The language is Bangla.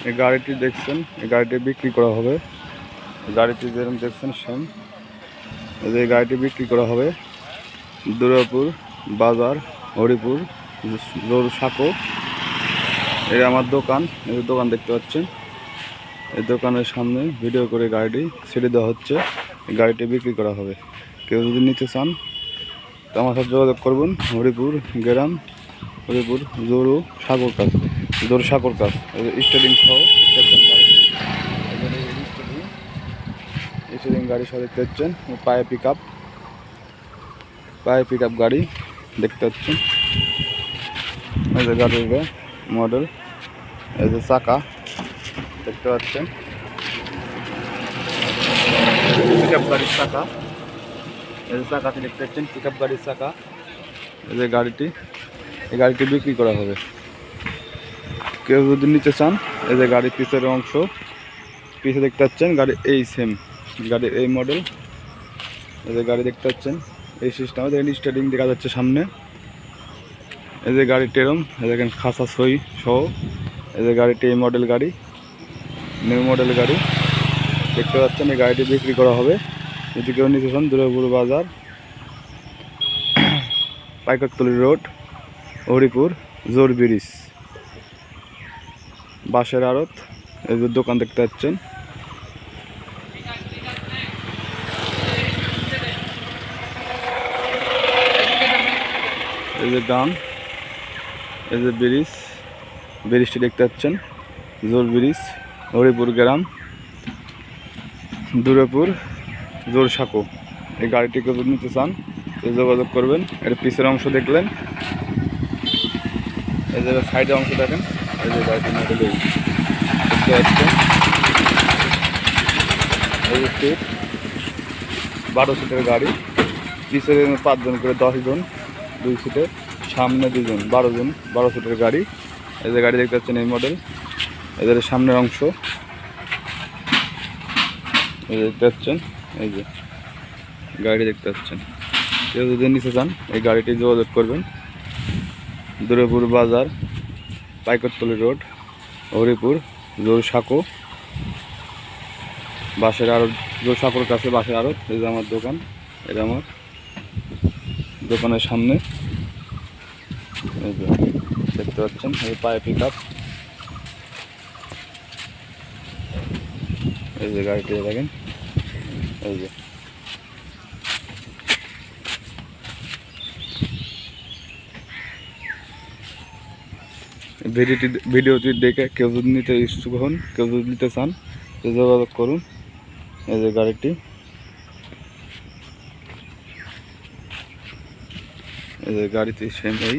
এই গাড়িটি দেখছেন, এই গাড়িটি বিক্রি করা হবে। গাড়িটি যেরকম দেখছেন সেম এই গাড়িটি বিক্রি করা হবে দুর্গাপুর বাজার হরিপুর রোড সাঁকো। এই আমার দোকান, এই দোকান দেখতে পাচ্ছেন। এই দোকানের সামনে ভিডিও করে গাড়িটি ছেড়ে দেওয়া হচ্ছে। এই গাড়িটি বিক্রি করা হবে। কেউ যদি নিতে চান তো আমার সাথে যোগাযোগ করবেন। হরিপুর গ্রাম, হরিপুর জোরু সাগর কাছ, জোর সাগর কাছ স্টেডিং সহ স্টেডিং গাড়ি সহ দেখতে পাচ্ছেন। পায়ে পিক আপ গাড়ি দেখতে পাচ্ছেন। এই যে গাড়ির মডেল, এই যে চাকা দেখতে পাচ্ছেন। পিক আপ গাড়ির চাকা, এই যে চাকাটি দেখতে পাচ্ছেন, পিক আপ গাড়ির চাকা। এই যে গাড়িটি, এই গাড়িটি বিক্রি করা হবে। কেউ যদি নিতে চান, এই যে গাড়ির পিছের অংশ, পিছে দেখতে পাচ্ছেন গাড়ি এই সেম গাড়ির এই মডেল। এই যে গাড়ি দেখতে পাচ্ছেন এই সিস্টেমে দেখেন স্টার্টিং দেখা যাচ্ছে সামনে। এই যে গাড়ি টেরম, এই দেখেন খাসা সই সহ। এই যে গাড়িটি এই মডেল গাড়ি, নিউ মডেল গাড়ি দেখতে পাচ্ছেন। এই গাড়িটি বিক্রি করা হবে। যদি কেউ নিতে চান দুর্গাপুর বাজার, পাইকরতলি রোড, হরিপুর জোর ব্রিজ, বাঁশের আড়ত। এই যে দোকান দেখতে পাচ্ছেন। এই যে গ্রাম, এই যে ব্রিজটি দেখতে পাচ্ছেন, জোর ব্রিজ, হরিপুর গ্রাম, দুর্গাপুর জোর সাঁকো। এই গাড়িটিকে যদি নিতে চান যোগাযোগ করবেন। এর পিছের অংশ দেখলেন, এই যে সাইডের অংশ দেখেন। এই যে গাড়িটির মডেল দেখতে পাচ্ছেন। এই যে সিট 12 সিটের গাড়ি, পিছের 5 জন করে 10 জন, 2 সিটে, সামনে 2 জন, 12 জন, 12 সিটের গাড়ি। এই যে গাড়ি দেখতে পাচ্ছেন এই মডেল, এদের সামনের অংশ এই যে দেখতে পাচ্ছেন। এই যে গাড়ি দেখতে পাচ্ছেন। কেউ যদি নিতে চান এই গাড়িটি যোগাযোগ করবেন। দুর্গাপুর বাজার, পাইকরতলি রোড, হরিপুর জোর সাঁকো, বাঁশের আড়ত, জোর সাঁকোর কাছে বাঁশের আড়ত। এই যে আমার দোকান, এটা আমার দোকানের সামনে এই যে দেখতে পাচ্ছেন। এই পায়ে পিক আপ, এই যে গাড়িটি দেখেন। এই যে ভিডিওটি দেখে কেউ যদি নিতে ইচ্ছুক হন, কেউ যদি নিতে চান যোগাযোগ করুন। এই যে গাড়িটি, এই যে গাড়িতে সেম এই